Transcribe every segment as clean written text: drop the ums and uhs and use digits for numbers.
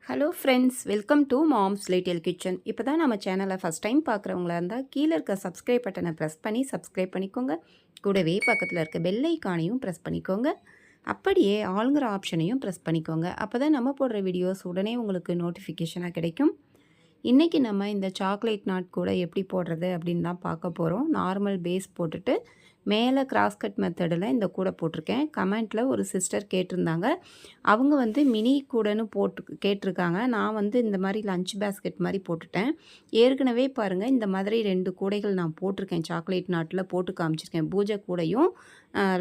Hello friends, welcome to moms little kitchen. இப்போ தான் நம்ம சேனலை ஃபஸ்ட் டைம் பார்க்குறவங்களா இருந்தால் கீழே இருக்க சப்ஸ்கிரைப் பட்டனை ப்ரெஸ் பண்ணி சப்ஸ்கிரைப் பண்ணிக்கோங்க. கூடவே பக்கத்தில் இருக்க பெல் ஐக்கானையும் ப்ரெஸ் பண்ணிக்கோங்க. அப்படியே ஆளுங்கிற ஆப்ஷனையும் ப்ரெஸ் பண்ணிக்கோங்க. அப்போ தான் நம்ம போடுற வீடியோஸ் உடனே உங்களுக்கு நோட்டிஃபிகேஷனாக கிடைக்கும். இன்றைக்கி நம்ம இந்த சாக்லேட் நாட் கூட எப்படி போடுறது அப்படின்னு தான் பார்க்க போகிறோம். நார்மல் பேஸ் போட்டுட்டு மேலே கிராஸ் கட் மெத்தடில் இந்த கூடை போட்டிருக்கேன். கமெண்ட்டில் ஒரு சிஸ்டர் கேட்டிருந்தாங்க. அவங்க வந்து மினி கூடைன்னு கேட்டிருக்காங்க. நான் வந்து இந்த மாதிரி லஞ்ச் பேஸ்கெட் மாதிரி போட்டுட்டேன். ஏற்கனவே பாருங்கள், இந்த மாதிரி 2 கூடைகள் நான் போட்டிருக்கேன். சாக்லேட் நாட்டில் போட்டு காமிச்சிருக்கேன். பூஜை கூடையும்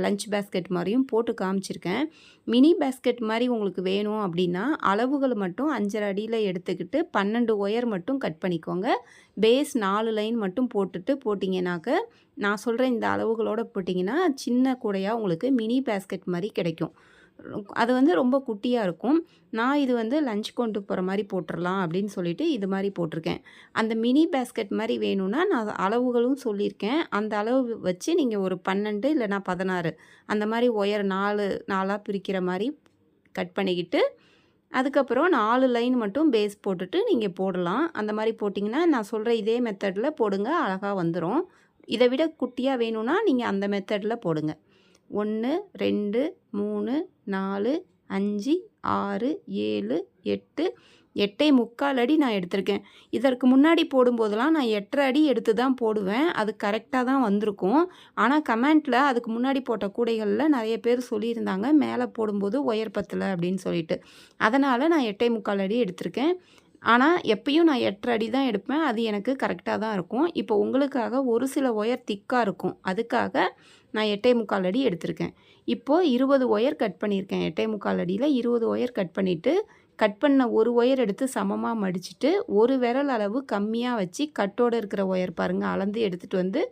லஞ்ச் பேஸ்கெட் மாதிரியும் போட்டு காமிச்சிருக்கேன். மினி பேஸ்கெட் மாதிரி உங்களுக்கு வேணும் அப்படின்னா அளவுகள் மட்டும் 5.5 அடியில் எடுத்துக்கிட்டு 12 ஒயர் மட்டும் கட் பண்ணிக்கோங்க. பேஸ் 4 லைன் மட்டும் போட்டிங்கனாக்க நான் சொல்கிற இந்த அளவுகளோடு போட்டிங்கன்னா சின்ன கூடையாக உங்களுக்கு மினி பேஸ்கெட் மாதிரி கிடைக்கும். அது வந்து ரொம்ப குட்டியாக இருக்கும். நான் இது வந்து லஞ்ச் கொண்டு போகிற மாதிரி போட்டுடலாம் அப்படின்னு சொல்லிட்டு இது மாதிரி போட்டிருக்கேன். அந்த மினி பேஸ்கெட் மாதிரி வேணும்னா நான் அளவுகளும் சொல்லியிருக்கேன். அந்த அளவு வச்சு நீங்கள் ஒரு 12 இல்லைனா 16 அந்த மாதிரி ஒயர் 4 பிரிக்கிற மாதிரி கட் பண்ணிக்கிட்டு அதுக்கப்புறம் 4 லைன் மட்டும் பேஸ் போட்டுட்டு நீங்கள் போடலாம். அந்த மாதிரி போட்டிங்கன்னா நான் சொல்கிற இதே மெத்தடில் போடுங்க, அழகாக வந்துடும். இதை விட குட்டியாக வேணும்னா நீங்கள் அந்த மெத்தடில் போடுங்க. 1 2 3 4 5 6 7 8 8.25 அடி நான் எடுத்திருக்கேன். இதற்கு முன்னாடி போடும்போதெல்லாம் நான் 8.5 அடி எடுத்து தான் போடுவேன். அது கரெக்டாக தான் வந்திருக்கும். ஆனால் கமெண்ட்டில் அதுக்கு முன்னாடி போட்ட கூடைகளில் நிறைய பேர் சொல்லியிருந்தாங்க, மேலே போடும்போது ஒயர் பத்தலை அப்படின்னு சொல்லிட்டு. அதனால் நான் 8.25 அடி எடுத்திருக்கேன். ஆனால் எப்பயும் நான் 8.5 அடி தான் எடுப்பேன். அது எனக்கு கரெக்டாக தான் இருக்கும். இப்போ உங்களுக்காக ஒரு சில ஒயர் திக்காக இருக்கும். அதுக்காக நான் 8.25 அடி எடுத்திருக்கேன். இப்போது 20 ஒயர் கட் பண்ணியிருக்கேன். 8.25 அடியில் 20 ஒயர் கட் பண்ணிவிட்டு கட் பண்ண ஒரு ஒயர் எடுத்து சமமாக மடிச்சுட்டு ஒரு விரல் அளவு கம்மியாக வச்சு கட்டோடு இருக்கிற ஒயர் பாருங்கள் அளந்து எடுத்துகிட்டு வந்து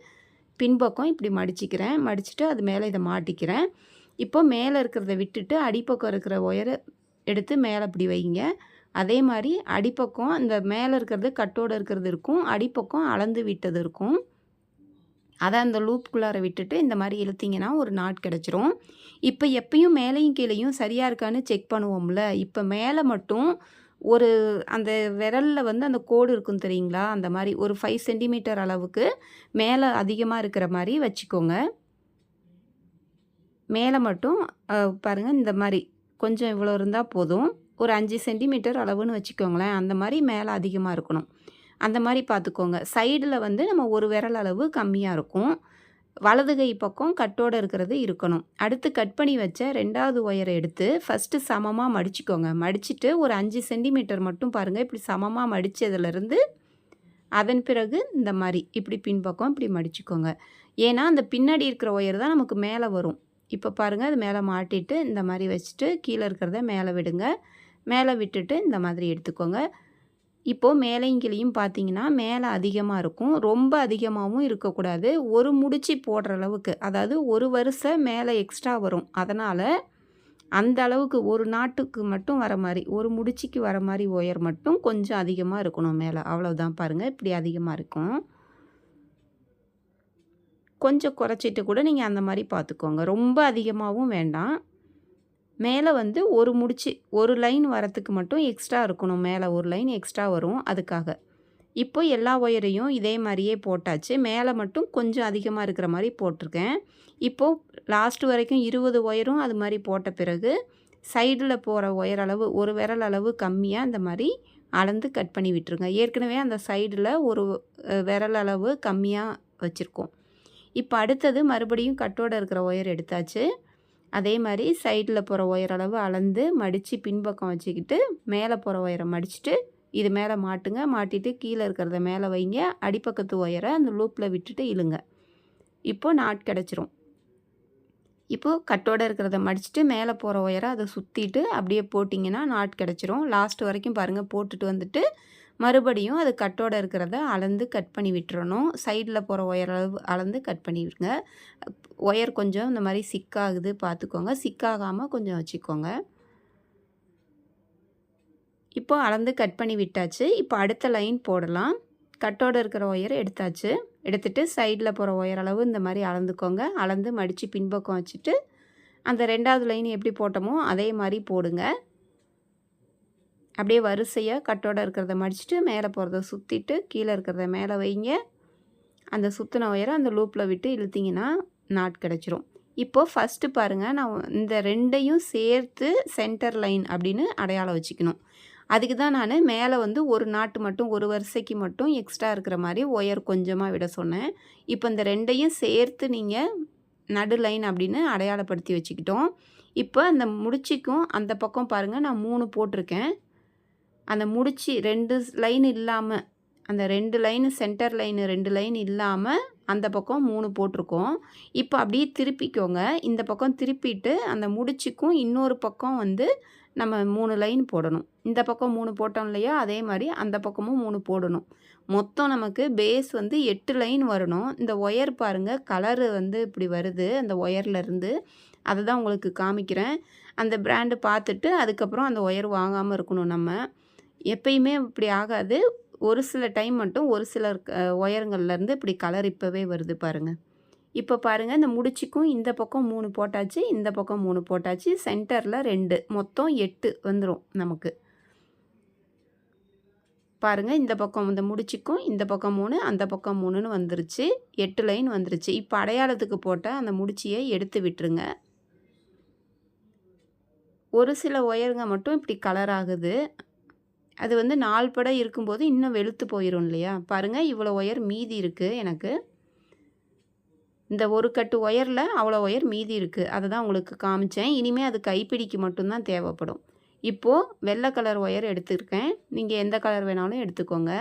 பின்பக்கம் இப்படி மடிச்சிக்கிறேன். மடிச்சுட்டு அது மேலே இதை மாட்டிக்கிறேன். இப்போ மேலே இருக்கிறத விட்டுட்டு அடிப்பக்கம் இருக்கிற ஒயரை எடுத்து மேலே இப்படி வைங்க. அதே மாதிரி அடிப்பக்கம் இந்த மேலே இருக்கிறது கட்டோடு இருக்கிறது இருக்கும், அடிப்பக்கம் அளந்து விட்டது இருக்கும். அதை அந்த லூப்புக்குள்ளார விட்டுட்டு இந்த மாதிரி இழுத்திங்கன்னா ஒரு நாட் கிடச்சிரும். இப்போ எப்பயும் மேலேயும் கீழேயும் சரியாக இருக்கான்னு செக் பண்ணுவோம்ல. இப்போ மேலே மட்டும் ஒரு அந்த விரலில் வந்து அந்த கோடு இருக்கும் தெரியுங்களா, அந்த மாதிரி ஒரு 5 சென்டிமீட்டர் அளவுக்கு மேலே அதிகமாக இருக்கிற மாதிரி வச்சுக்கோங்க. மேலே மட்டும் பாருங்கள், இந்த மாதிரி கொஞ்சம் இவ்வளோ இருந்தால் போதும். ஒரு 5 சென்டிமீட்டர் அளவுன்னு வச்சுக்கோங்களேன். அந்த மாதிரி மேலே அதிகமாக இருக்கணும். அந்த மாதிரி பார்த்துக்கோங்க. சைடில் வந்து நம்ம ஒரு விரல் அளவு கம்மியாக இருக்கும். வலது கை பக்கம் கட்டோடு இருக்கிறது இருக்கணும். அடுத்து கட் பண்ணி வச்ச 2வது ஒயரை எடுத்து ஃபஸ்ட்டு சமமாக மடிச்சுக்கோங்க. மடிச்சுட்டு ஒரு 5 சென்டிமீட்டர் மட்டும் பாருங்கள், இப்படி சமமாக மடித்ததுலேருந்து அதன் பிறகு இந்த மாதிரி இப்படி பின்பக்கம் இப்படி மடிச்சுக்கோங்க. ஏன்னா அந்த பின்னாடி இருக்கிற ஒயர் தான் நமக்கு மேலே வரும். இப்போ பாருங்கள், அது மேலே மாட்டிட்டு இந்த மாதிரி வச்சுட்டு கீழே இருக்கிறத மேலே விடுங்க. மேலே விட்டுட்டு இந்த மாதிரி எடுத்துக்கோங்க. இப்போது மேலையும் கீழையும் பார்த்தீங்கன்னா மேலே அதிகமாக இருக்கும், ரொம்ப அதிகமாகவும் இருக்கக்கூடாது. ஒரு முடிச்சு போடுற அளவுக்கு, அதாவது ஒரு வரிசை மேலே எக்ஸ்ட்ரா வரும். அதனால் அந்த அளவுக்கு ஒரு நாட்டுக்கு மட்டும் வர மாதிரி, ஒரு முடிச்சுக்கு வர மாதிரி ஒயர் மட்டும் கொஞ்சம் அதிகமாக இருக்கணும் மேலே. அவ்வளோதான் பாருங்கள், இப்படி அதிகமாக இருக்கும். கொஞ்சம் குறைச்சிட்டு கூட நீங்கள் அந்த மாதிரி பார்த்துக்கோங்க. ரொம்ப அதிகமாகவும் வேண்டாம். மேலே வந்து ஒரு முடிச்சு ஒரு லைன் வரத்துக்கு மட்டும் எக்ஸ்ட்ரா இருக்கணும். மேலே ஒரு லைன் எக்ஸ்ட்ரா வரும், அதுக்காக. இப்போ எல்லா ஒயரையும் இதே மாதிரியே போட்டாச்சு. மேலே மட்டும் கொஞ்சம் அதிகமாக இருக்கிற மாதிரி போட்டிருக்கேன். இப்போது லாஸ்ட் வரைக்கும் 20 ஒயரும் அது மாதிரி போட்ட பிறகு சைடில் போகிற ஒயர் அளவு ஒரு விரல் அளவு கம்மியாக இந்த மாதிரி அளந்து கட் பண்ணி விட்டுருங்க. ஏற்கனவே அந்த சைடில் ஒரு விரல் அளவு கம்மியாக வச்சுருக்கோம். இப்போ அடுத்தது மறுபடியும் கட்டோடு இருக்கிற ஒயர் எடுத்தாச்சு. அதே மாதிரி சைடில் போகிற ஒயர் அளவு அளந்து மடித்து பின்பக்கம் வச்சுக்கிட்டு மேலே போகிற ஒயரை மடிச்சுட்டு இது மேலே மாட்டுங்க. மாட்டிட்டு கீழே இருக்கிறத மேலே வைங்க. அடிப்பக்கத்து ஒயரை அந்த லூப்பில் விட்டுட்டு இழுங்க. இப்போது நாட் கிடச்சிரும். இப்போது கட்டோடு இருக்கிறத மடிச்சுட்டு மேலே போகிற ஒயரை அதை சுற்றிட்டு அப்படியே போட்டிங்கன்னா நாட் கிடச்சிரும். லாஸ்ட் வரைக்கும் பாருங்கள், போட்டுட்டு வந்துட்டு மறுபடியும் அது கட்டோடு இருக்கிறத அளந்து கட் பண்ணி விட்டுறணும். சைடில் போகிற ஒயர் அளவு அளந்து கட் பண்ணி விடுங்க. ஒயர் கொஞ்சம் இந்த மாதிரி சிக்காகுது பார்த்துக்கோங்க. சிக்காகாமல் கொஞ்சம் வச்சுக்கோங்க. இப்போ அளந்து கட் பண்ணி விட்டாச்சு. இப்போ அடுத்த லைன் போடலாம். கட்டோடு இருக்கிற ஒயரை எடுத்தாச்சு. எடுத்துகிட்டு சைடில் போகிற ஒயர் அளவு இந்த மாதிரி அளந்துக்கோங்க. அளந்து மடித்து பின்பக்கம் வச்சுட்டு அந்த 2வது லைன் எப்படி போட்டோமோ அதே மாதிரி போடுங்க. அப்படியே வரிசையாக கட்டோட இருக்கிறத மடிச்சுட்டு மேலே போகிறத சுற்றிட்டு கீழே இருக்கிறத மேலே வைங்க. அந்த சுற்றின ஒயரை அந்த லூப்பில் விட்டு இழுத்திங்கன்னா நாட் கிடச்சிரும். இப்போது ஃபஸ்ட்டு பாருங்கள், நான் இந்த ரெண்டையும் சேர்த்து சென்டர் லைன் அப்படின்னு அடையாளம் வச்சுக்கணும். அதுக்கு தான் நான் மேலே வந்து ஒரு நாட்டு மட்டும் ஒரு வரிசைக்கு மட்டும் எக்ஸ்ட்ரா இருக்கிற மாதிரி ஒயர் கொஞ்சமாக விட சொன்னேன். இப்போ இந்த ரெண்டையும் சேர்த்து நீங்கள் நடு லைன் அப்படின்னு அடையாளப்படுத்தி வச்சுக்கிட்டோம். இப்போ அந்த முடிச்சுக்கும் அந்த பக்கம் பாருங்கள், நான் 3 போட்டிருக்கேன். அந்த முடிச்சு 2 லைன் இல்லாமல், அந்த 2 லைனு சென்டர் லைனு 2 லைன் இல்லாமல் அந்த பக்கம் 3 போட்டிருக்கோம். இப்போ அப்படியே திருப்பிக்கோங்க. இந்த பக்கம் திருப்பிட்டு அந்த முடிச்சுக்கும் இன்னொரு பக்கம் வந்து நம்ம 3 லைன் போடணும். இந்த பக்கம் 3 போட்டோம் இல்லையா, அதே மாதிரி அந்த பக்கமும் 3 போடணும். மொத்தம் நமக்கு பேஸ் வந்து 8 லைன் வரணும். இந்த ஒயர் பாருங்கள், கலரு வந்து இப்படி வருது அந்த ஒயர்லேருந்து. அதை தான் உங்களுக்கு காமிக்கிறேன். அந்த பிராண்டு பார்த்துட்டு அதுக்கப்புறம் அந்த ஒயர் வாங்காமல் இருக்கணும். நம்ம எப்பயுமே இப்படி ஆகாது. ஒரு சில டைம் மட்டும் ஒரு சில ஒயருங்கள்லேருந்து இப்படி கலர் இப்போவே வருது பாருங்கள். இப்போ பாருங்கள், இந்த முடிச்சுக்கும் இந்த பக்கம் 3 போட்டாச்சு, இந்த பக்கம் 3 போட்டாச்சு, சென்டரில் 2, மொத்தம் 8 வந்துடும் நமக்கு. பாருங்கள், இந்த பக்கம் இந்த முடிச்சுக்கும் இந்த பக்கம் 3 அந்த பக்கம் 3ன்னு வந்துருச்சு. 8 லைன் வந்துருச்சு. இப்போ அடையாளத்துக்கு போட்ட அந்த முடிச்சியை எடுத்து விட்டுருங்க. ஒரு சில ஒயருங்க மட்டும் இப்படி கலர் ஆகுது. அது வந்து 4 படை இருக்கும்போது இன்னும் வெளுத்து போயிடும் இல்லையா. பாருங்கள், இவ்வளோ ஒயர் மீதி இருக்குது எனக்கு. இந்த ஒரு கட்டு ஒயரில் அவ்வளோ ஒயர் மீதி இருக்குது. அதை தான் உங்களுக்கு காமிச்சேன். இனிமேல் அது கைப்பிடிக்கு மட்டும்தான் தேவைப்படும். இப்போது வெள்ளை கலர் ஒயர் எடுத்துருக்கேன். நீங்கள் எந்த கலர் வேணாலும் எடுத்துக்கோங்க.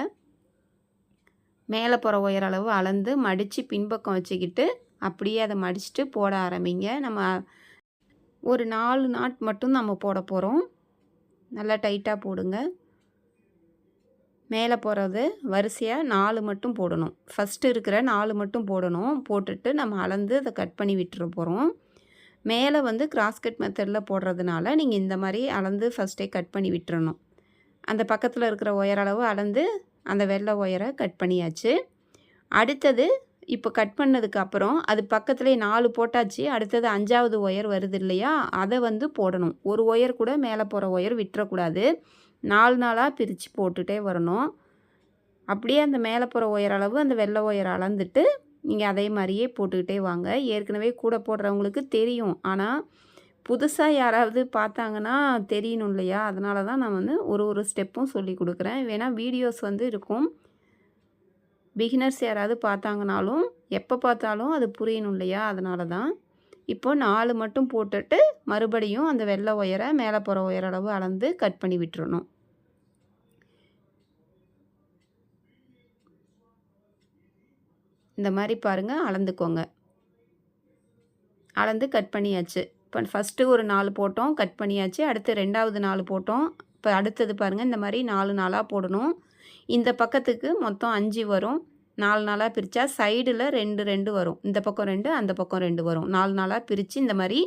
மேலே போகிற ஒயர் அளவு அளந்து மடித்து பின்பக்கம் வச்சுக்கிட்டு அப்படியே அதை மடிச்சுட்டு போட ஆரம்பிங்க. நம்ம ஒரு 4 நாட் மட்டும் நம்ம போட போகிறோம். நல்லா டைட்டாக போடுங்க. மேலே போகிறது வரிசையாக 4 மட்டும் போடணும். ஃபஸ்ட்டு இருக்கிற 4 மட்டும் போடணும். போட்டுட்டு நம்ம அளந்து அதை கட் பண்ணி விட்டுற போகிறோம். மேலே வந்து கிராஸ் கட் மெத்தடில் போடுறதுனால நீங்கள் இந்த மாதிரி அளந்து ஃபஸ்ட்டே கட் பண்ணி விட்டுறணும். அந்த பக்கத்தில் இருக்கிற ஒயர் அளவு அளந்து அந்த வெள்ளை ஒயரை கட் பண்ணியாச்சு. அடுத்தது இப்போ கட் பண்ணதுக்கப்புறம் அது பக்கத்துலேயே 4 போட்டாச்சு. அடுத்தது 5வது ஒயர் வருது இல்லையா, அதை வந்து போடணும். ஒரு ஒயர் கூட மேலே போகிற ஒயர் விட்டுறக்கூடாது. 4 நாளாக பிரித்து போட்டுகிட்டே வரணும். அப்படியே அந்த மேலே போகிற ஒயர் அளவு அந்த வெள்ளை ஒயர் அளந்துட்டு நீங்கள் அதே மாதிரியே போட்டுக்கிட்டே வாங்க. ஏற்கனவே கூட போடுறவங்களுக்கு தெரியும். ஆனால் புதுசாக யாராவது பார்த்தாங்கன்னா தெரியணும் இல்லையா, அதனால தான் நான் வந்து ஒரு ஸ்டெப்பும் சொல்லி கொடுக்குறேன். வேணால் வீடியோஸ் வந்து இருக்கும். பிகினர்ஸ் யாராவது பார்த்தாங்கனாலும் எப்போ பார்த்தாலும் அது புரியணும் இல்லையா, அதனால தான். இப்போ 4 மட்டும் போட்டுட்டு மறுபடியும் அந்த வெள்ளை ஒயரை மேலே போகிற ஒயர் அளவு அளந்து கட் பண்ணி விட்டுறணும். இந்த மாதிரி பாருங்கள், அளந்துக்கோங்க. அளந்து கட் பண்ணியாச்சு. இப்போ ஃபஸ்ட்டு ஒரு 4 போட்டோம், கட் பண்ணியாச்சு. அடுத்து 2வது 4 போட்டோம். இப்போ அடுத்தது பாருங்கள், இந்த மாதிரி 4 நாளாக போடணும். இந்த பக்கத்துக்கு மொத்தம் 5 வரும். 4 நாளாக பிரித்தா சைடில் 2 2 வரும். இந்த பக்கம் 2 அந்த பக்கம் 2 வரும். 4 நாளாக பிரித்து இந்த மாதிரி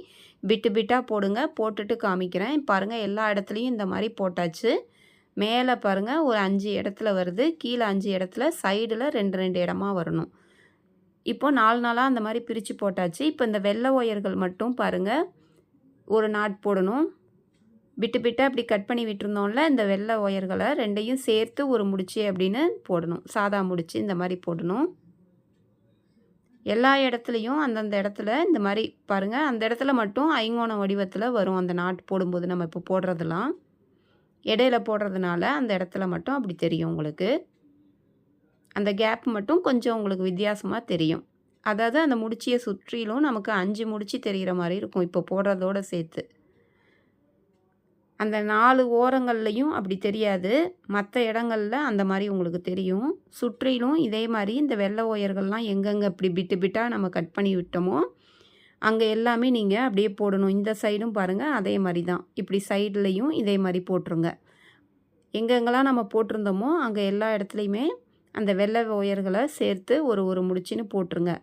பிட்டு பிட்டாக போடுங்க. போட்டுட்டு காமிக்கிறேன். பாருங்கள், எல்லா இடத்துலையும் இந்த மாதிரி போட்டாச்சு. மேலே பாருங்கள் ஒரு 5 இடத்துல வருது. கீழே 5 இடத்துல, சைடில் 2 2 இடமா வரணும். இப்போ 4 நாளாக அந்த மாதிரி பிரித்து போட்டாச்சு. இப்போ இந்த வெள்ளை ஒயர்கள் மட்டும் பாருங்கள், ஒரு நாட் போடணும். பிட்டு பிட்டாக இப்படி கட் பண்ணி விட்டுருந்தோம்ல, இந்த வெள்ளை ஒயர்களை 2யும் சேர்த்து ஒரு முடிச்சு அப்படின்னு போடணும். சாதா முடிச்சு இந்த மாதிரி போடணும். எல்லா இடத்துலையும் அந்தந்த இடத்துல இந்த மாதிரி பாருங்கள், அந்த இடத்துல மட்டும் ஐங்கோண வடிவத்தில் வரும். அந்த நாட் போடும்போது நம்ம இப்போ போடுறதெல்லாம் இடையில போடுறதுனால அந்த இடத்துல மட்டும் அப்படி தெரியும் உங்களுக்கு. அந்த கேப் மட்டும் கொஞ்சம் உங்களுக்கு வித்தியாசமாக தெரியும். அதாவது அந்த முடிச்சியை சுற்றிலும் நமக்கு 5 முடிச்சு தெரிகிற மாதிரி இருக்கும் இப்போ போடுறதோடு சேர்த்து. அந்த 4 ஓரங்கள்லையும் அப்படி தெரியாது. மற்ற இடங்கள்ல அந்த மாதிரி உங்களுக்கு தெரியும். சுற்றிலும் இதே மாதிரி இந்த வெள்ளை ஒயர்கள்லாம் எங்கெங்கே இப்படி பிட்டு பிட்டாக நம்ம கட் பண்ணி விட்டோமோ அங்கே எல்லாமே நீங்கள் அப்படியே போடணும். இந்த சைடும் பாருங்கள், அதே மாதிரி தான். இப்படி சைட்லேயும் இதே மாதிரி போட்டுருங்க. எங்கெங்கெல்லாம் நம்ம போட்டிருந்தோமோ அங்கே எல்லா இடத்துலையுமே அந்த வெள்ளை ஒயர்களை சேர்த்து ஒரு முடிச்சுன்னு போட்டுருங்க.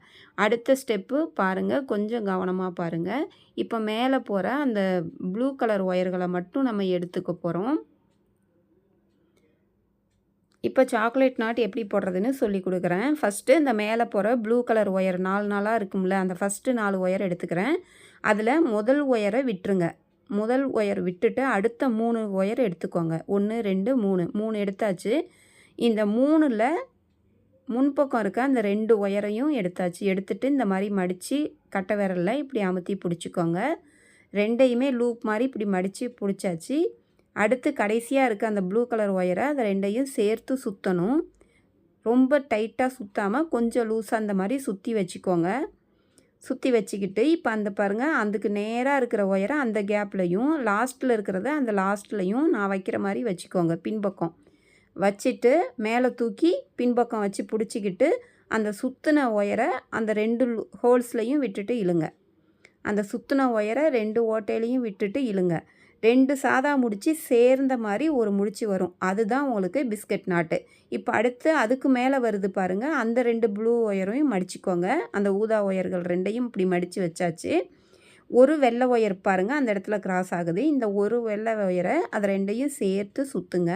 அடுத்த ஸ்டெப்பு பாருங்கள், கொஞ்சம் கவனமாக பாருங்கள். இப்போ மேலே போகிற அந்த ப்ளூ கலர் ஒயர்களை மட்டும் நம்ம எடுத்துக்க போகிறோம். இப்போ சாக்லேட் நாட் எப்படி போடுறதுன்னு சொல்லி கொடுக்குறேன். ஃபஸ்ட்டு இந்த மேலே போகிற ப்ளூ கலர் ஒயர் 4 நாளாக இருக்கும்ல, அந்த ஃபஸ்ட்டு 4 ஒயர் எடுத்துக்கிறேன். அதில் முதல் ஒயரை விட்டுருங்க. முதல் ஒயர் விட்டுட்டு அடுத்த 3 ஒயர் எடுத்துக்கோங்க. 1, 2, 3 3 எடுத்தாச்சு. இந்த 3ல் முன்பக்கம் இருக்க அந்த 2 ஒயரையும் எடுத்தாச்சு. எடுத்துட்டு இந்த மாதிரி மடித்து கட்டை விரல்ல இப்படி அமுத்தி பிடிச்சிக்கோங்க. 2யுமே லூப் மாதிரி இப்படி மடித்து பிடிச்சாச்சு. அடுத்து கடைசியாக இருக்க அந்த ப்ளூ கலர் ஒயரை அதை 2யும் சேர்த்து சுற்றணும். ரொம்ப டைட்டாக சுற்றாமல் கொஞ்சம் லூஸாக அந்த மாதிரி சுற்றி வச்சுக்கோங்க. சுற்றி வச்சுக்கிட்டு இப்போ அந்த பாருங்கள், அதுக்கு நேராக இருக்கிற ஒயரை அந்த கேப்லையும் லாஸ்ட்டில் இருக்கிறத அந்த லாஸ்ட்லையும் நான் வைக்கிற மாதிரி வச்சுக்கோங்க. பின்பக்கம் வச்சுட்டு மேலே தூக்கி பின்பக்கம் வச்சு பிடிச்சிக்கிட்டு அந்த சுற்றின ஒயரை அந்த 2 ஹோல்ஸ்லையும் விட்டுட்டு இழுங்க. அந்த சுற்றின ஒயரை 2 ஓட்டையிலையும் விட்டுட்டு இழுங்க. 2 சாதா முடிச்சு சேர்ந்த மாதிரி ஒரு முடிச்சு வரும். அதுதான் உங்களுக்கு பிஸ்கட் நாட்டு. இப்போ அடுத்து அதுக்கு மேலே வருது பாருங்கள், அந்த 2 ப்ளூ ஒயரையும் மடிச்சுக்கோங்க. அந்த ஊதா ஒயர்கள் 2யும் இப்படி மடித்து வச்சாச்சு. ஒரு வெள்ளை ஒயர் பாருங்கள் அந்த இடத்துல கிராஸ் ஆகுது. இந்த ஒரு வெள்ளை ஒயரை அதை 2யும் சேர்த்து சுற்றுங்க.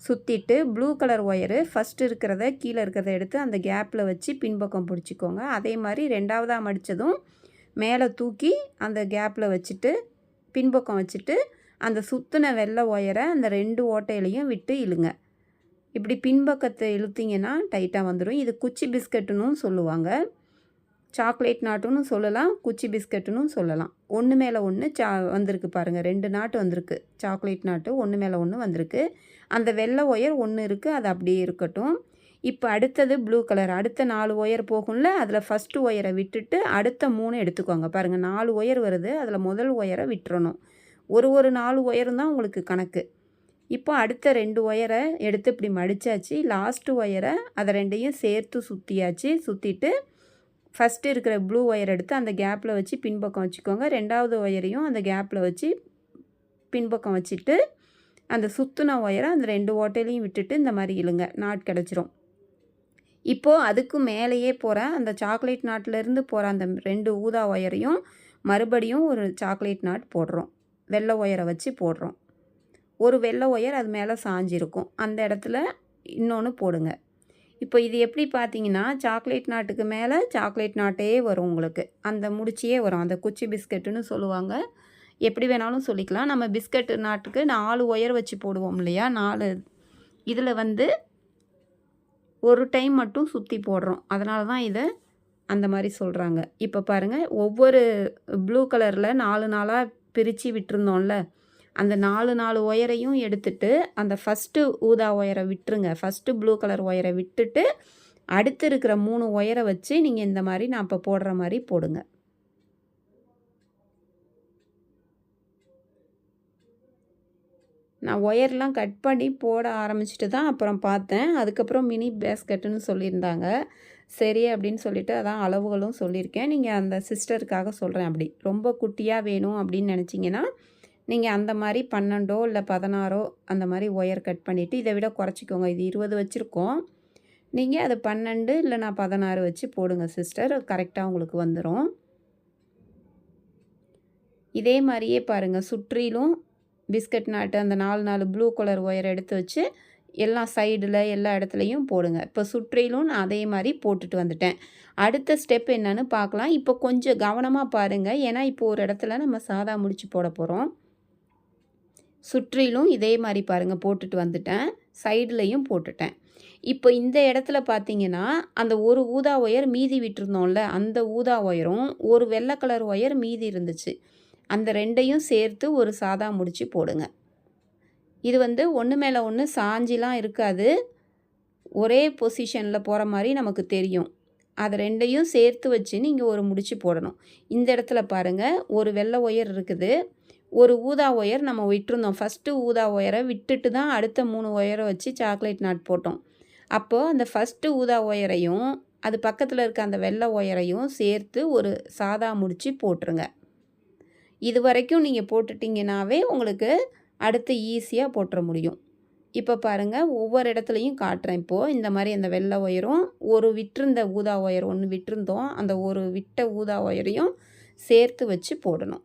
சுற்றிட்டு ப்ளூ கலர் ஒயரு ஃபஸ்ட்டு இருக்கிறத கீழே இருக்கிறத எடுத்து அந்த கேப்பில் வச்சு பின்பக்கம் பிடிச்சிக்கோங்க. அதே மாதிரி 2வதாக மடித்ததும் மேலே தூக்கி அந்த கேப்பில் வச்சுட்டு பின்பக்கம் வச்சுட்டு அந்த சுற்றின வெள்ளை ஒயரை அந்த 2 ஓட்டையிலையும் விட்டு இழுங்க. இப்படி பின்பக்கத்தை இழுத்திங்கன்னா டைட்டாக வந்துடும். இது குச்சி பிஸ்கட்டுன்னு சொல்லுவாங்க. சாக்லேட் நாட்டுன்னு சொல்லலாம், குச்சி பிஸ்கட்டுன்னு சொல்லலாம். ஒன்று மேலே ஒன்று வந்திருக்கு பாருங்கள், 2 நாட்டு வந்திருக்கு. சாக்லேட் நாட்டு ஒன்று மேலே ஒன்று வந்திருக்கு. அந்த வெள்ளை ஒயர் ஒன்று இருக்குது, அது அப்படியே இருக்கட்டும். இப்போ அடுத்தது ப்ளூ கலர். அடுத்த 4 ஒயர் போகும்ல, அதில் ஃபஸ்ட்டு ஒயரை விட்டுட்டு அடுத்த 3 எடுத்துக்கோங்க. பாருங்கள் 4 ஒயர் வருது, அதில் முதல் ஒயரை விட்டுறணும். ஒரு 4 ஒயரும் தான் உங்களுக்கு கணக்கு. இப்போ அடுத்த 2 ஒயரை எடுத்து இப்படி மடித்தாச்சு. லாஸ்ட்டு ஒயரை அதை 2யும் சேர்த்து சுற்றியாச்சு. சுற்றிட்டு ஃபஸ்ட்டு இருக்கிற ப்ளூ ஒயர் எடுத்து அந்த கேப்பில் வச்சு பின்பக்கம் வச்சுக்கோங்க. 2வது ஒயரையும் அந்த கேப்பில் வச்சு பின்பக்கம் வச்சுட்டு அந்த சுற்றின ஒயரை அந்த 2 ஓட்டையிலையும் விட்டுட்டு இந்த மாதிரி இழுங்க. நாட் கிடச்சிரும். இப்போது அதுக்கு மேலேயே போகிற அந்த சாக்லேட் நாட்டிலேருந்து போகிற அந்த 2 ஊதா ஒயரையும் மறுபடியும் ஒரு சாக்லேட் நாட் போடுறோம். வெள்ளை ஒயரை வச்சு போடுறோம். ஒரு வெள்ளை ஒயர் அது மேலே சாஞ்சிருக்கும், அந்த இடத்துல இன்னொன்று போடுங்க. இப்போ இது எப்படி பார்த்தீங்கன்னா, சாக்லேட் நாட்டுக்கு மேலே சாக்லேட் நாட்டே வரும் உங்களுக்கு. அந்த முடிச்சியே வரும். அந்த குச்சி பிஸ்கட்டுன்னு சொல்லுவாங்க. எப்படி வேணாலும் சொல்லிக்கலாம். நம்ம பிஸ்கட் நாட்டுக்கு 4 ஒயர் வச்சு போடுவோம் இல்லையா, 4 இதில் வந்து ஒரு டைம் மட்டும் சுற்றி போடுறோம். அதனால தான் இதை அந்த மாதிரி சொல்கிறாங்க. இப்போ பாருங்கள், ஒவ்வொரு ப்ளூ கலரில் 4 பிரித்து விட்டுருந்தோம்ல, அந்த 4 ஒயரையும் எடுத்துட்டு அந்த ஃபஸ்ட்டு ஊதா ஒயரை விட்டுருங்க. ஃபஸ்ட்டு ப்ளூ கலர் ஒயரை விட்டுட்டு அடுத்து இருக்கிற 3 ஒயரை வச்சு நீங்கள் இந்த மாதிரி நான் இப்போ போடுற மாதிரி போடுங்க. நான் ஒயர்லாம் கட் பண்ணி போட ஆரம்பிச்சுட்டு தான் அப்புறம் பார்த்தேன். அதுக்கப்புறம் மினி பேஸ்கெட்டுன்னு சொல்லியிருந்தாங்க. சரி அப்படின்னு சொல்லிவிட்டு அதான் அளவுகளும் சொல்லியிருக்கேன். நீங்கள் அந்த சிஸ்டருக்காக சொல்கிறேன். அப்படி ரொம்ப குட்டியாக வேணும் அப்படின்னு நினச்சிங்கன்னா நீங்கள் அந்த மாதிரி 12 இல்லை 16 அந்த மாதிரி ஒயர் கட் பண்ணிவிட்டு இதை விட குறைச்சிக்கோங்க. இது 20 வச்சுருக்கோம். நீங்கள் அது 12 இல்லைனா 16 வச்சு போடுங்க சிஸ்டர். கரெக்டாக உங்களுக்கு வந்துடும். இதே மாதிரியே பாருங்கள், சுற்றிலும் பிஸ்கட் நாட்டு அந்த 4 ப்ளூ கலர் ஒயர் எடுத்து வச்சு எல்லா சைடில் எல்லா இடத்துலையும் போடுங்க. இப்போ சுற்றிலும் நான் அதே மாதிரி போட்டுட்டு வந்துட்டேன். அடுத்த ஸ்டெப் என்னன்னு பார்க்கலாம். இப்போ கொஞ்சம் கவனமாக பாருங்கள், ஏன்னா இப்போ ஒரு இடத்துல நம்ம சாதா முடிச்சு போட போகிறோம். சுற்றிலும் இதே மாதிரி பாருங்கள் போட்டுட்டு வந்துட்டேன். சைடுலையும் போட்டுட்டேன். இப்போ இந்த இடத்துல பார்த்தீங்கன்னா அந்த ஒரு ஊதா ஒயர் மீதி விட்டுருந்தோம்ல, அந்த ஊதா ஒயரும் ஒரு வெள்ளை கலர் ஒயர் மீதி இருந்துச்சு. அந்த 2யும் சேர்த்து ஒரு சாதா முடிச்சு போடுங்க. இது வந்து ஒன்று மேலே ஒன்று சாஞ்சிலாம் இருக்காது, ஒரே பொசிஷனில் போகிற மாதிரி நமக்கு தெரியும். அதை 2யும் சேர்த்து வச்சு நீங்கள் ஒரு முடிச்சு போடணும். இந்த இடத்துல பாருங்கள், ஒரு வெள்ளை ஒயர் இருக்குது, ஒரு ஊதா ஒயர் நம்ம விட்டுருந்தோம். ஃபஸ்ட்டு ஊதா ஒயரை விட்டுட்டு தான் அடுத்த 3 ஒயரை வச்சு சாக்லேட் நாட் போட்டோம். அப்போது அந்த ஃபஸ்ட்டு ஊதா ஒயரையும் அது பக்கத்தில் இருக்க அந்த வெள்ளை ஒயரையும் சேர்த்து ஒரு சாதா முடிச்சு போட்டுருங்க. இது வரைக்கும் நீங்கள் போட்டுட்டிங்கனாவே உங்களுக்கு அடுத்து ஈஸியாக போட்டுற முடியும். இப்போ பாருங்கள், ஒவ்வொரு இடத்துலையும் காட்டுறேன். இப்போது இந்த மாதிரி அந்த வெள்ளை ஒயரும் ஒரு விட்டிருந்த ஊதா ஒயர் ஒன்று விட்டுருந்தோம், அந்த ஒரு விட்ட ஊதா ஒயரையும் சேர்த்து வச்சு போடணும்.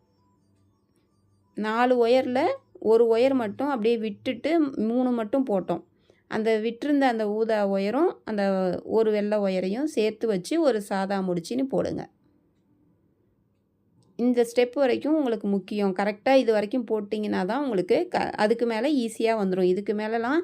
4 ஒயரில் ஒரு ஒயர் மட்டும் அப்படியே விட்டுட்டு 3 மட்டும் போட்டோம். அந்த விட்டிருந்த அந்த ஊதா ஒயரும் அந்த ஒரு வெள்ளை ஒயரையும் சேர்த்து வச்சு ஒரு சாதா முடிச்சின்னு போடுங்க. இந்த ஸ்டெப் வரைக்கும் உங்களுக்கு முக்கியம். கரெக்டாக இது வரைக்கும் போட்டிங்கன்னா தான் உங்களுக்கு அதுக்கு மேலே ஈஸியாக வந்துடும். இதுக்கு மேலலாம்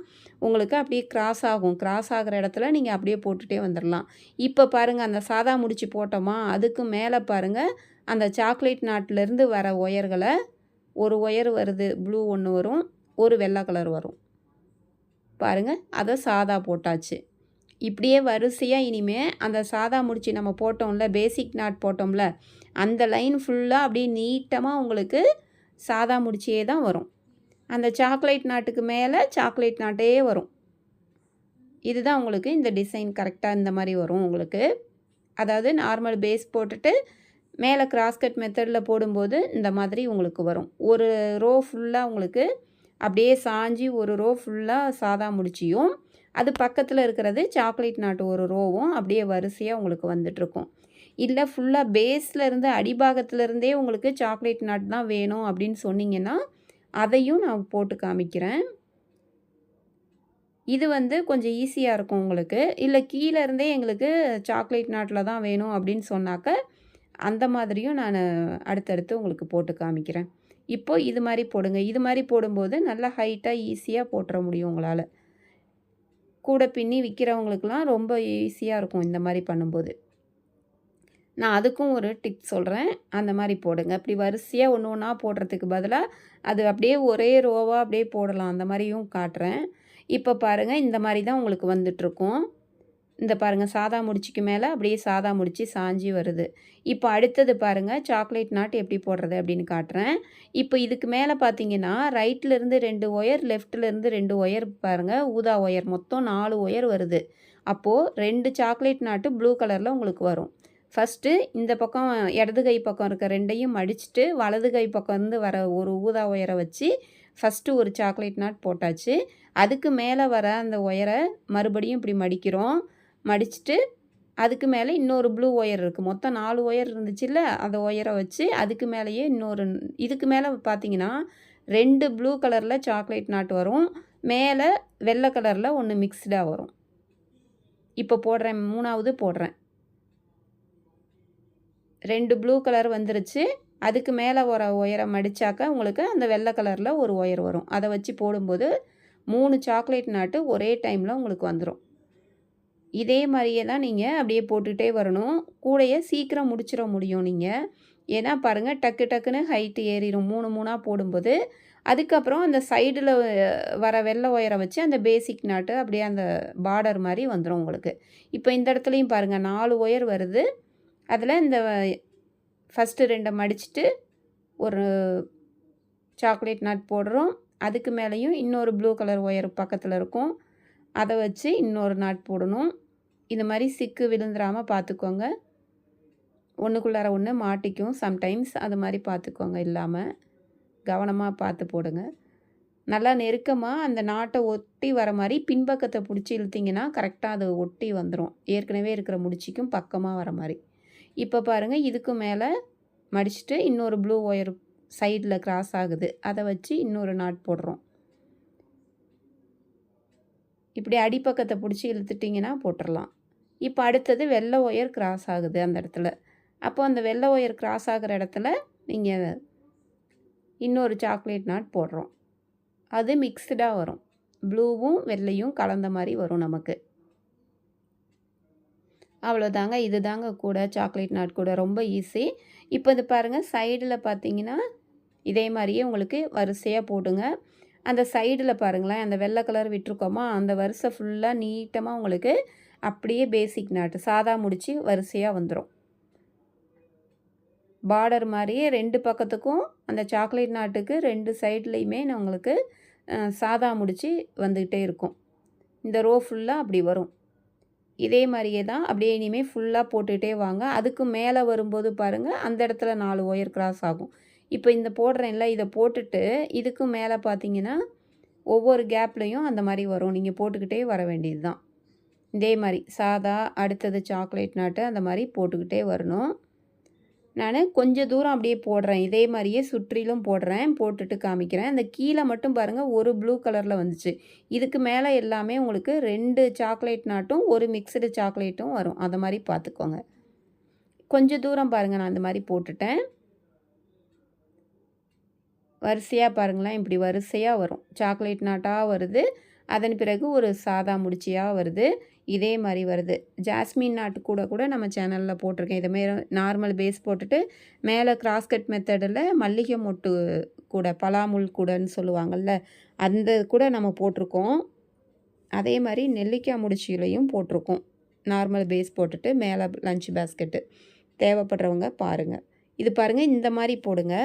உங்களுக்கு அப்படியே கிராஸ் ஆகும். கிராஸ் ஆகிற இடத்துல நீங்கள் அப்படியே போட்டுகிட்டே வந்துடலாம். இப்போ பாருங்கள், அந்த சாதா முடிச்சு போட்டோமா, அதுக்கு மேலே பாருங்கள், அந்த சாக்லேட் நாட்டிலேருந்து வர ஒயர்களை ஒரு ஒயர் வருது, ப்ளூ ஒன்று வரும், ஒரு வெள்ளை கலர் வரும் பாருங்கள். அதை சாதா போட்டாச்சு. இப்படியே வரிசையாக இனிமேல் அந்த சாதா முடிச்சு நம்ம போட்டோம்ல, பேசிக் நாட் போட்டோம்ல, அந்த லைன் ஃபுல்லாக அப்படியே நீட்டமாக உங்களுக்கு சாதா முடிச்சியே தான் வரும். அந்த சாக்லேட் நாட்டுக்கு மேலே சாக்லேட் நாட்டே வரும். இதுதான் உங்களுக்கு இந்த டிசைன் கரெக்டாக இந்த மாதிரி வரும் உங்களுக்கு. அதாவது நார்மல் பேஸ் போட்டுட்டு மேலே கிராஸ்கட் மெத்தடில் போடும்போது இந்த மாதிரி உங்களுக்கு வரும். ஒரு ரோ ஃபுல்லாக உங்களுக்கு அப்படியே சாஞ்சி ஒரு ரோ ஃபுல்லாக சாதா முடிச்சியும், அது பக்கத்தில் இருக்கிறது சாக்லேட் நாட்டு ஒரு ரோவும் அப்படியே வரிசையாக உங்களுக்கு வந்துட்டுருக்கும். இல்லை ஃபுல்லாக பேஸ்லேருந்து அடிபாகத்துலேருந்தே உங்களுக்கு சாக்லேட் நாட் தான் வேணும் அப்படின்னு சொன்னீங்கன்னா அதையும் நான் போட்டு காமிக்கிறேன். இது கொஞ்சம் ஈஸியாக இருக்கும் உங்களுக்கு. இல்லை கீழே இருந்தே எங்களுக்கு சாக்லேட் நாட்டில் தான் வேணும் அப்படின்னு சொன்னாக்க அந்த மாதிரியும் நான் அடுத்தடுத்து உங்களுக்கு போட்டு காமிக்கிறேன். இப்போ இது மாதிரி போடுங்க. இது மாதிரி போடும்போது நல்லா ஹைட்டாக ஈஸியாக போட்டுற முடியும் உங்களால். கூட பின்னி விற்கிறவங்களுக்கெல்லாம் ரொம்ப ஈஸியாக இருக்கும் இந்த மாதிரி பண்ணும்போது. நான் அதுக்கும் ஒரு டிப் சொல்கிறேன். அந்த மாதிரி போடுங்க. அப்படி வரிசையாக ஒன்று ஒன்றா போடுறதுக்கு பதிலாக அது அப்படியே ஒரே ரோவாக அப்படியே போடலாம். அந்த மாதிரியும் காட்டுறேன். இப்போ பாருங்கள், இந்த மாதிரி தான் உங்களுக்கு வந்துட்டுருக்கும். இந்த பாருங்கள், சாதா முடிச்சுக்கு மேலே அப்படியே சாதா முடிச்சு சாஞ்சி வருது. இப்போ அடுத்தது பாருங்கள், சாக்லேட் நாட் எப்படி போடுறது அப்படின்னு காட்டுறேன். இப்போ இதுக்கு மேலே பார்த்தீங்கன்னா ரைட்லேருந்து 2 ஒயர், லெஃப்ட்லேருந்து 2 ஒயர் பாருங்கள், ஊதா ஒயர் மொத்தம் 4 ஒயர் வருது. அப்போது 2 சாக்லேட் நாட்டு ப்ளூ கலரில் உங்களுக்கு வரும். ஃபஸ்ட்டு இந்த பக்கம் இடது கை பக்கம் இருக்க 2ஐயும் மடிச்சுட்டு வலது கை பக்கம் இருந்து வர ஒரு ஊதா ஒயரை வச்சு ஃபஸ்ட்டு ஒரு சாக்லேட் நாட் போட்டாச்சு. அதுக்கு மேலே வர அந்த ஒயரை மறுபடியும் இப்படி மடிக்கிறோம். மடிச்சுட்டு அதுக்கு மேலே இன்னொரு ப்ளூ ஒயர் இருக்குது. மொத்தம் 4 ஒயர் இருந்துச்சுல்ல, அந்த ஒயரை வச்சு அதுக்கு மேலேயே இன்னொரு இதுக்கு மேலே பார்த்தீங்கன்னா 2 ப்ளூ கலரில் சாக்லேட் நாட் வரும். மேலே வெள்ளை கலரில் ஒன்று மிக்ஸ்டாக வரும். இப்போ போடுறேன், 3வது போடுறேன். 2 ப்ளூ கலர் வந்துருச்சு. அதுக்கு மேலே ஒரு ஒயரை மடித்தாக்க உங்களுக்கு அந்த வெள்ளை கலரில் ஒரு ஒயர் வரும். அதை வச்சு போடும்போது 3 சாக்லேட் நாட்டு ஒரே டைமில் உங்களுக்கு வந்துடும். இதே மாதிரியே தான் நீங்கள் அப்படியே போட்டுகிட்டே வரணும். கூடையை சீக்கிரம் முடிச்சிட முடியும் நீங்கள். ஏன்னா பாருங்கள், டக்கு டக்குன்னு ஹைட்டு ஏறிடும் 3 3ஆக போடும்போது. அதுக்கப்புறம் அந்த சைடில் வர வெள்ளை ஒயரை வச்சு அந்த பேசிக் நாட்டு அப்படியே அந்த பார்டர் மாதிரி வந்துடும் உங்களுக்கு. இப்போ இந்த இடத்துலையும் பாருங்கள், 4 ஒயர் வருது. அதில் இந்த ஃபஸ்ட்டு 2 மடிச்சுட்டு ஒரு சாக்லேட் நாட் போடுறோம். அதுக்கு மேலேயும் இன்னொரு ப்ளூ கலர் ஒயர் பக்கத்தில் இருக்கும். அதை வச்சு இன்னொரு நாட் போடணும். இந்த மாதிரி சிக்கு விழுந்துடாமல் பார்த்துக்கோங்க. ஒன்றுக்குள்ளார ஒன்று மாட்டிக்கும் சம்டைம்ஸ். அது மாதிரி பார்த்துக்கோங்க, இல்லாமல் கவனமாக பார்த்து போடுங்க. நல்லா நெருக்கமாக அந்த நாட்டை ஒட்டி வர மாதிரி பின்பக்கத்தை பிடிச்சி இழுத்திங்கன்னா கரெக்டாக அது ஒட்டி வந்துடும். ஏற்கனவே இருக்கிற முடிச்சிக்கும் பக்கமாக வர மாதிரி. இப்போ பாருங்கள், இதுக்கு மேலே மடிச்சுட்டு இன்னொரு ப்ளூ ஒயர் சைடில் கிராஸ் ஆகுது. அதை வச்சு இன்னொரு நாட் போடுறோம். இப்படி அடிப்பக்கத்தை பிடிச்சி இழுத்துட்டிங்கன்னா போட்டுடலாம். இப்போ அடுத்தது வெள்ளை ஒயர் கிராஸ் ஆகுது அந்த இடத்துல. அப்போ அந்த வெள்ளை ஒயர் கிராஸ் ஆகிற இடத்துல நீங்கள் இன்னொரு சாக்லேட் நாட் போடுறோம். அது மிக்ஸ்டாக வரும். ப்ளூவும் வெள்ளையும் கலந்த மாதிரி வரும் நமக்கு. அவ்வளோதாங்க. இது தாங்க கூட சாக்லேட் நாட் கூட ரொம்ப ஈஸி. இப்போ இது பாருங்கள், சைடில் பார்த்தீங்கன்னா இதே மாதிரியே உங்களுக்கு வரிசையாக போடுங்க. அந்த சைடில் பாருங்களேன், அந்த வெள்ளை கலர் விட்டுருக்கோமா, அந்த வரிசை ஃபுல்லாக நீட்டமாக உங்களுக்கு அப்படியே பேசிக் நாட்டு சாதா முடிச்சு வரிசையாக வந்துடும். பார்டர் மாதிரியே 2 பக்கத்துக்கும் அந்த சாக்லேட் நாட்டுக்கு 2 சைட்லேயுமே உங்களுக்கு சாதா முடிச்சு வந்துக்கிட்டே இருக்கும். இந்த ரோ ஃபுல்லாக அப்படி வரும். இதே மாதிரியே தான் அப்படியே இனிமேல் ஃபுல்லாக போட்டுகிட்டே வாங்க. அதுக்கு மேலே வரும்போது பாருங்கள், அந்த இடத்துல 4 ஒயர் கிராஸ் ஆகும். இப்போ இந்த போடுறேன்ல, இதை போட்டுட்டு இதுக்கும் மேலே பார்த்தீங்கன்னா ஒவ்வொரு கேப்லேயும் அந்த மாதிரி வரும். நீங்கள் போட்டுக்கிட்டே வர வேண்டியது தான். இதே மாதிரி சாதா, அடுத்தது சாக்லேட் நாட்டு, அந்த மாதிரி போட்டுக்கிட்டே வரணும். நான் கொஞ்சம் தூரம் அப்படியே போடுறேன். இதே மாதிரியே சுற்றிலும் போடுறேன், போட்டுட்டு காமிக்கிறேன். அந்த கீழே மட்டும் பாருங்கள், ஒரு ப்ளூ கலரில் வந்துச்சு. இதுக்கு மேலே எல்லாமே உங்களுக்கு 2 சாக்லேட் நாட்டும் ஒரு மிக்சடு சாக்லேட்டும் வரும். அந்த மாதிரி பார்த்துக்கோங்க. கொஞ்சம் தூரம் பாருங்கள், நான் அந்த மாதிரி போட்டுட்டேன். வரிசையாக பாருங்களேன், இப்படி வரிசையாக வரும். சாக்லேட் நாட்டாக வருது. அதன் பிறகு ஒரு சாதா முடிச்சியாக வருது. இதே மாதிரி வருது. ஜாஸ்மின் நாட்டு கூட கூட நம்ம சேனலில் போட்டிருக்கேன். இதுமாரி நார்மல் பேஸ் போட்டுட்டு மேலே கிராஸ் கட் மெத்தடில் மல்லிகை மொட்டு கூட, பலாமுல் கூடன்னு சொல்லுவாங்கள்ல, அந்த கூட நம்ம போட்டிருக்கோம். அதே மாதிரி நெல்லிக்காய் முடிச்சிலையும் போட்டிருக்கோம். நார்மல் பேஸ் போட்டுட்டு மேலே லஞ்ச் பேஸ்கெட்டு. தேவைப்படுறவங்க பாருங்கள். இது பாருங்கள், இந்த மாதிரி போடுங்க.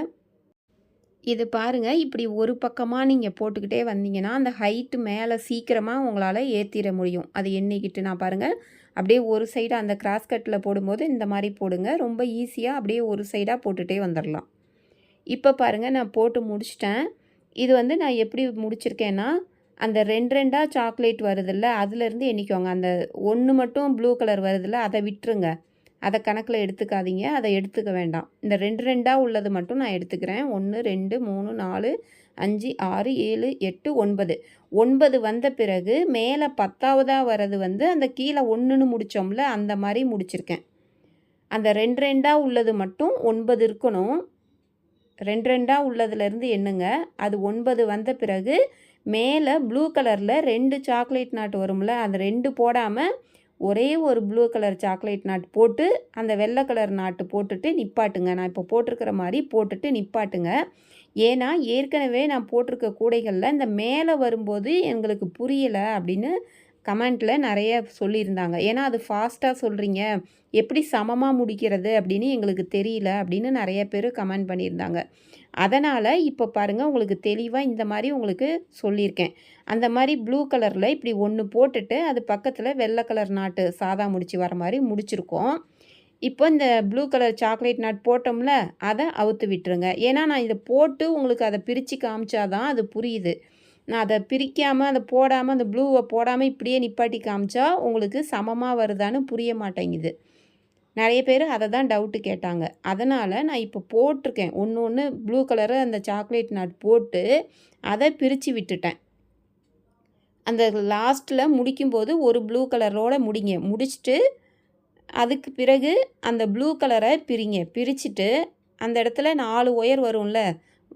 இது பாருங்கள், இப்படி ஒரு பக்கமாக நீங்கள் போட்டுக்கிட்டே வந்தீங்கன்னா அந்த ஹைட்டு மேலே சீக்கிரமாக உங்களால் ஏற்றிட முடியும். அது எண்ணிக்கிட்டு நான் பாருங்கள், அப்படியே ஒரு சைடு அந்த கிராஸ் கட்டில் போடும்போது இந்த மாதிரி போடுங்க. ரொம்ப ஈஸியாக அப்படியே ஒரு சைடாக போட்டுகிட்டே வந்துடலாம். இப்போ பாருங்கள், நான் போட்டு முடிச்சிட்டேன். இது வந்து நான் எப்படி முடிச்சிருக்கேன்னா, அந்த 2 சாக்லேட் வருதுல்ல, அதுலேருந்து எண்ணிக்கோங்க. அந்த 1 மட்டும் ப்ளூ கலர் வருதுல்ல, அதை விட்டுருங்க. அதை கணக்கில் எடுத்துக்காதீங்க, அதை எடுத்துக்க வேண்டாம். இந்த 2 உள்ளது மட்டும் நான் எடுத்துக்கிறேன். 1 2 3 4 5 6 7 8 9 9 வந்த பிறகு மேலே 10ஆவதாக வர்றது வந்து அந்த கீழே 1ன்னு முடித்தோம்ல, அந்த மாதிரி முடிச்சிருக்கேன். அந்த 2 உள்ளது மட்டும் 9 இருக்கணும். 2 உள்ளதுலேருந்து எண்ணுங்க. அது 9 வந்த பிறகு மேலே ப்ளூ கலரில் 2 சாக்லேட் நாட்டு வரும்ல, அந்த 2 போடாமல் ஒரே ஒரு ப்ளூ கலர் சாக்லேட் நாட் போட்டு அந்த வெள்ளை கலர் நாட்டு போட்டுட்டு நிப்பாட்டுங்க. நான் இப்போ போட்டிருக்கிற மாதிரி போட்டுட்டு நிப்பாட்டுங்க. ஏன்னா ஏற்கனவே நான் போட்டிருக்க கூடைகளில் இந்த மேலே வரும்போது எங்களுக்கு புரியலை அப்படின்னு கமெண்ட்டில் நிறைய சொல்லியிருந்தாங்க. ஏன்னா அது ஃபாஸ்ட்டாக சொல்கிறீங்க, எப்படி சமமாக முடிக்கிறது அப்படின்னு எங்களுக்கு தெரியல அப்படின்னு நிறைய பேர் கமெண்ட் பண்ணியிருந்தாங்க. அதனால் இப்போ பாருங்கள், உங்களுக்கு தெளிவாக இந்த மாதிரி உங்களுக்கு சொல்லியிருக்கேன். அந்த மாதிரி ப்ளூ கலரில் இப்படி ஒன்று போட்டுட்டு அது பக்கத்தில் வெள்ளை கலர் நாட்டு சாதா முடிச்சு வர மாதிரி முடிச்சிருக்கோம். இப்போ இந்த ப்ளூ கலர் சாக்லேட் நாட் போட்டோம்ல, அதை அவுத்து விட்டுருங்க. ஏன்னா நான் இதை போட்டு உங்களுக்கு அதை பிரித்து காமிச்சாதான் அது புரியுது. நான் அதை பிரிக்காமல் அதை போடாமல் அந்த ப்ளூவை போடாமல் இப்படியே நிப்பாட்டி காமிச்சா உங்களுக்கு சமமாக வருதான்னு புரிய மாட்டேங்குது. நிறைய பேர் அதை தான் டவுட்டு கேட்டாங்க. அதனால் நான் இப்போ போட்டிருக்கேன். ஒன்று ப்ளூ கலரு அந்த சாக்லேட் நாட் போட்டு அதை பிரித்து விட்டுட்டேன். அந்த லாஸ்ட்டில் முடிக்கும்போது ஒரு ப்ளூ கலரோடு முடிங்க. முடிச்சுட்டு அதுக்கு பிறகு அந்த ப்ளூ கலரை பிரிச்சுட்டு அந்த இடத்துல 4 ஒயர் வரும்ல,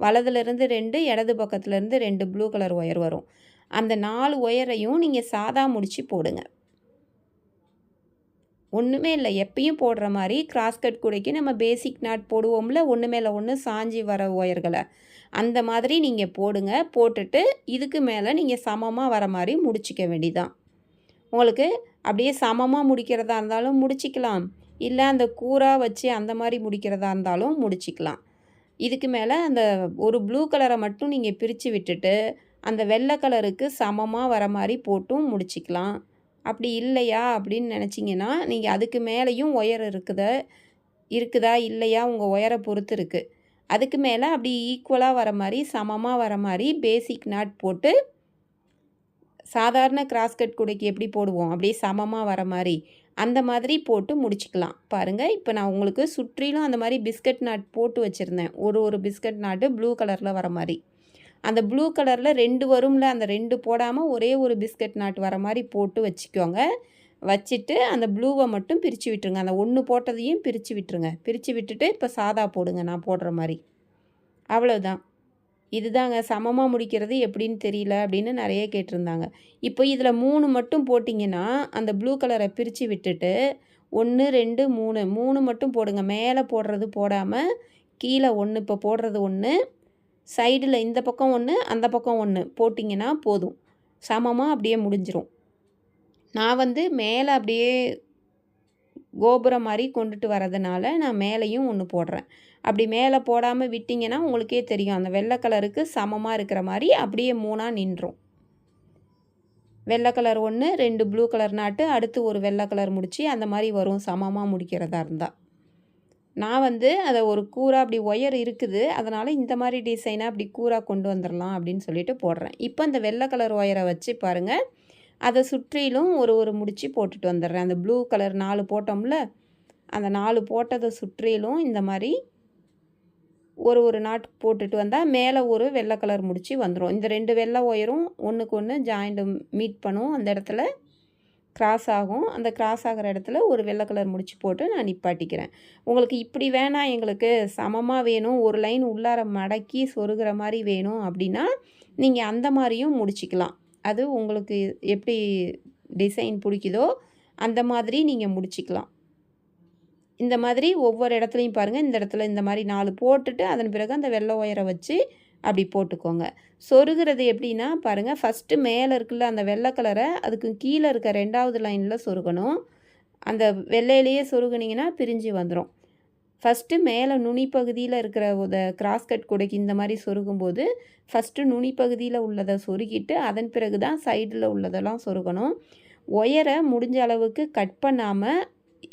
வலதுலேருந்து 2, இடது பக்கத்துலேருந்து 2 ப்ளூ கலர் ஒயர் வரும். அந்த 4 ஒயரையும் நீங்கள் சாதா முடிச்சு போடுங்க. ஒன்றுமே இல்லை, எப்பயும் போடுற மாதிரி கிராஸ் கட் கூடைக்கு நம்ம பேசிக் நாட் போடுவோம்ல, ஒன்று மேலே ஒன்று சாஞ்சி வர ஒயர்களை, அந்த மாதிரி நீங்கள் போடுங்க. போட்டுட்டு இதுக்கு மேலே நீங்கள் சமமாக வர மாதிரி முடிச்சிக்க வேண்டிதான். உங்களுக்கு அப்படியே சமமாக முடிக்கிறதா இருந்தாலும் முடிச்சிக்கலாம், இல்லை அந்த கூராக வச்சு அந்த மாதிரி முடிக்கிறதா இருந்தாலும் முடிச்சிக்கலாம். இதுக்கு மேலே அந்த ஒரு ப்ளூ கலரை மட்டும் நீங்கள் பிரித்து விட்டுட்டு அந்த வெள்ளை கலருக்கு சமமாக வர மாதிரி போட்டும் முடிச்சிக்கலாம். அப்படி இல்லையா அப்படின்னு நினச்சிங்கன்னா நீங்கள் அதுக்கு மேலேயும் ஒயர் இருக்குதா இல்லையா உங்கள் ஒயரை பொறுத்து இருக்குது. அதுக்கு மேலே அப்படி ஈக்குவலாக வர மாதிரி சமமாக வர மாதிரி பேசிக் நாட் போட்டு சாதாரண கிராஸ்கட் கூடைக்கு எப்படி போடுவோம் அப்படியே சமமாக வர மாதிரி அந்த மாதிரி போட்டு முடிச்சிக்கலாம். பாருங்கள், இப்போ நான் உங்களுக்கு சுற்றிலும் அந்த மாதிரி பிஸ்கட் நாட் போட்டு வச்சுருந்தேன். ஒரு பிஸ்கட் நாட்டு ப்ளூ கலரில் வர மாதிரி. அந்த ப்ளூ கலரில் 2 வரும்ல, அந்த 2 போடாமல் ஒரே ஒரு பிஸ்கட் நாட் வர மாதிரி போட்டு வச்சுக்கோங்க. வச்சுட்டு அந்த ப்ளூவை மட்டும் பிரித்து விட்டுருங்க. அந்த 1 போட்டதையும் பிரித்து விட்டுருங்க. பிரித்து விட்டுட்டு இப்போ சாதா போடுங்க நான் போடுற மாதிரி. அவ்வளோதான். இதுதாங்க, சமமாக முடிக்கிறது எப்படின்னு தெரியல அப்படின்னு நிறைய கேட்டிருந்தாங்க. இப்போ இதில் 3 மட்டும் போட்டிங்கன்னா அந்த ப்ளூ கலரை பிரித்து விட்டுட்டு 1 2 3 மட்டும் போடுங்க. மேலே போடுறது போடாமல் கீழே 1 இப்போ போடுறது 1, சைடில் இந்த பக்கம் 1 அந்த பக்கம் 1 போட்டிங்கன்னா போதும், சமமாக அப்படியே முடிஞ்சிரும். நான் வந்து மேலே அப்படியே கோபுரம் மாதிரி கொண்டுட்டு வரதுனால நான் மேலேயும் 1 போடுறேன். அப்படி மேலே போடாமல் விட்டிங்கன்னா உங்களுக்கே தெரியும், அந்த வெள்ளை கலருக்கு சமமாக இருக்கிற மாதிரி அப்படியே 3ஆக நின்றும். வெள்ளை கலர் 1, 2 ப்ளூ கலர் நாட்டு, அடுத்து ஒரு வெள்ளை கலர் முடிச்சு அந்த மாதிரி வரும் சமமாக முடிக்கிறதா இருந்தால். நான் வந்து அதை ஒரு கூராக அப்படி ஒயர் இருக்குது, அதனால் இந்த மாதிரி டிசைனாக அப்படி கூராக கொண்டு வந்துடலாம் அப்படின்னு சொல்லிட்டு போடுறேன். இப்போ இந்த வெள்ளை கலர் ஒயரை வச்சு பாருங்கள், அதை சுற்றிலும் ஒரு முடிச்சு போட்டுட்டு வந்துடுறேன். அந்த ப்ளூ கலர் 4 போட்டோம்ல, அந்த 4 போட்டதை சுற்றிலும் இந்த மாதிரி ஒரு நாட் போட்டுட்டு வந்தால் மேலே ஒரு வெள்ளை கலர் முடிச்சு வந்துடும். இந்த 2 வெள்ளை ஒயரும் ஒன்றுக்கு ஒன்று ஜாயிண்ட் மீட் பண்ணும். அந்த இடத்துல கிராஸ் ஆகும். அந்த கிராஸ் ஆகிற இடத்துல ஒரு வெள்ளை கலர் முடிச்சு போட்டு நான் நிப்பாட்டிக்கிறேன். உங்களுக்கு இப்படி வேணாம், எங்களுக்கு சமமாக வேணும், ஒரு லைன் உள்ளார மடக்கி சொருகிற மாதிரி வேணும் அப்படின்னா நீங்கள் அந்த மாதிரியும் முடிச்சிக்கலாம். அது உங்களுக்கு எப்படி டிசைன் பிடிக்குதோ அந்த மாதிரி நீங்கள் முடிச்சிக்கலாம். இந்த மாதிரி ஒவ்வொரு இடத்துலையும் பாருங்கள், இந்த இடத்துல இந்த மாதிரி 4 போட்டுட்டு அதன் பிறகு அந்த வெள்ளை ஒயரை வச்சு அப்படி போட்டுக்கோங்க. சொருகிறது எப்படின்னா பாருங்கள், ஃபஸ்ட்டு மேலே இருக்குல்ல அந்த வெள்ளை கலரை அதுக்கு கீழே இருக்க 2வது லைனில் சொருகணும். அந்த வெள்ளையிலேயே சொருகுனிங்கன்னா பிரிஞ்சு வந்துடும். ஃபஸ்ட்டு மேலே நுனி பகுதியில் இருக்கிற கிராஸ் கட் கூடைக்கு இந்த மாதிரி சொருகும்போது ஃபஸ்ட்டு நுனி பகுதியில் உள்ளதை சொருகிட்டு அதன் பிறகு தான் சைடில் உள்ளதெல்லாம் சொருகணும். ஒயரை முடிஞ்ச அளவுக்கு கட் பண்ணாமல்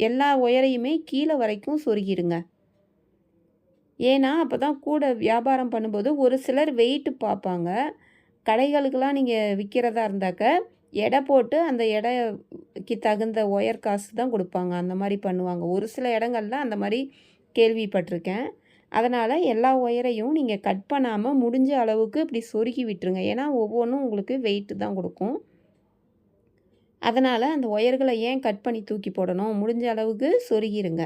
எல்லா ஒயரையுமே கீழே வரைக்கும் சொருகிடுங்க. ஏன்னா அப்போ தான் கூட வியாபாரம் பண்ணும்போது ஒரு சிலர் வெயிட்டு பார்ப்பாங்க. கடைகளுக்கெல்லாம் நீங்கள் விற்கிறதா இருந்தாக்க எடை போட்டு அந்த எடைக்கு தகுந்த ஒயர் காசு தான் கொடுப்பாங்க. அந்த மாதிரி பண்ணுவாங்க. ஒரு சில இடங்கள்ல அந்த மாதிரி கேள்விப்பட்டிருக்கேன். அதனால் எல்லா ஒயரையும் நீங்கள் கட் பண்ணாமல் முடிஞ்ச அளவுக்கு இப்படி சொருகி விட்டுருங்க. ஏன்னா ஒவ்வொன்றும் உங்களுக்கு வெயிட்டு தான் கொடுக்கும். அதனால் அந்த ஒயர்களை ஏன் கட் பண்ணி தூக்கி போடணும், முடிஞ்ச அளவுக்கு சொருகிடுங்க.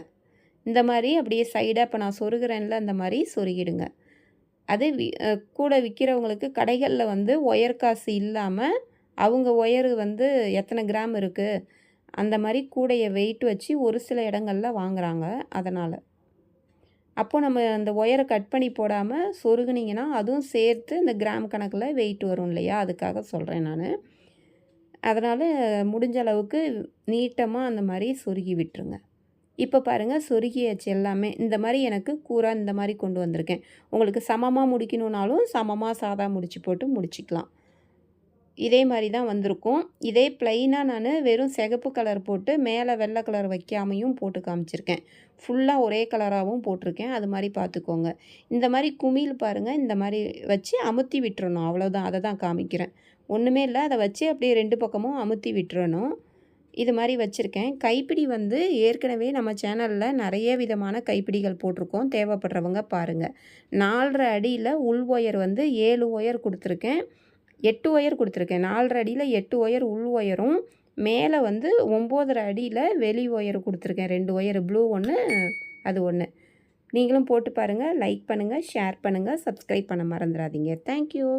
இந்த மாதிரி அப்படியே சைடாக இப்போ நான் சொருகிறேன்ல அந்த மாதிரி சொருகிடுங்க. அது கூட விற்கிறவங்களுக்கு கடைகளில் வந்து ஒயர் காசு இல்லாமல் அவங்க ஒயரு வந்து எத்தனை கிராம் இருக்குது அந்த மாதிரி கூடைய வெயிட் வச்சு ஒரு சில இடங்களில் வாங்குகிறாங்க. அதனால் அப்போது நம்ம அந்த ஒயரை கட் பண்ணி போடாமல் சொருகுனிங்கன்னா அதுவும் சேர்த்து இந்த கிராம் கணக்கில் வெயிட் வரும் இல்லையா, அதுக்காக சொல்கிறேன் நான். அதனால் முடிஞ்ச அளவுக்கு நீட்டமாக அந்த மாதிரி சொருகி விட்டுருங்க. இப்போ பாருங்கள், சொருகியாச்சு எல்லாமே. இந்த மாதிரி எனக்கு கூராக இந்த மாதிரி கொண்டு வந்திருக்கேன். உங்களுக்கு சமமாக முடிக்கணுன்னாலும் சமமாக சாதா முடிச்சு போட்டு முடிச்சிக்கலாம். இதே மாதிரி தான் வந்திருக்கும். இதே ப்ளைனாக நான் வெறும் சிகப்பு கலர் போட்டு மேலே வெள்ளை கலர் வைக்காமையும் போட்டு காமிச்சிருக்கேன். ஃபுல்லாக ஒரே கலராகவும் போட்டிருக்கேன். அது மாதிரி பார்த்துக்கோங்க. இந்த மாதிரி குமிழ் பாருங்கள், இந்த மாதிரி வச்சு அமுத்தி விட்டுறணும். அவ்வளோதான், அதை தான் காமிக்கிறேன். ஒன்றுமே இல்லை, அதை வச்சு அப்படியே 2 பக்கமும் அமுத்தி விட்டுறணும். இது மாதிரி வச்சுருக்கேன். கைப்பிடி வந்து ஏற்கனவே நம்ம சேனலில் நிறைய விதமான கைப்பிடிகள் போட்டிருக்கோம். தேவைப்படுறவங்க பாருங்கள். 4.5 அடியில் உள் ஒயர் வந்து 7 ஒயர் கொடுத்துருக்கேன். 8 ஒயர் கொடுத்துருக்கேன். 4.5 அடியில் 8 ஒயர் உள் ஒயரும் மேலே வந்து 9.5 அடியில் வெளி ஒயர் கொடுத்துருக்கேன். 2 ஒயர், ப்ளூ ஒன்று, அது ஒன்று. நீங்களும் போட்டு பாருங்கள். லைக் பண்ணுங்கள், ஷேர் பண்ணுங்கள், சப்ஸ்கிரைப் பண்ண மறந்துடாதீங்க. தேங்க்யூ.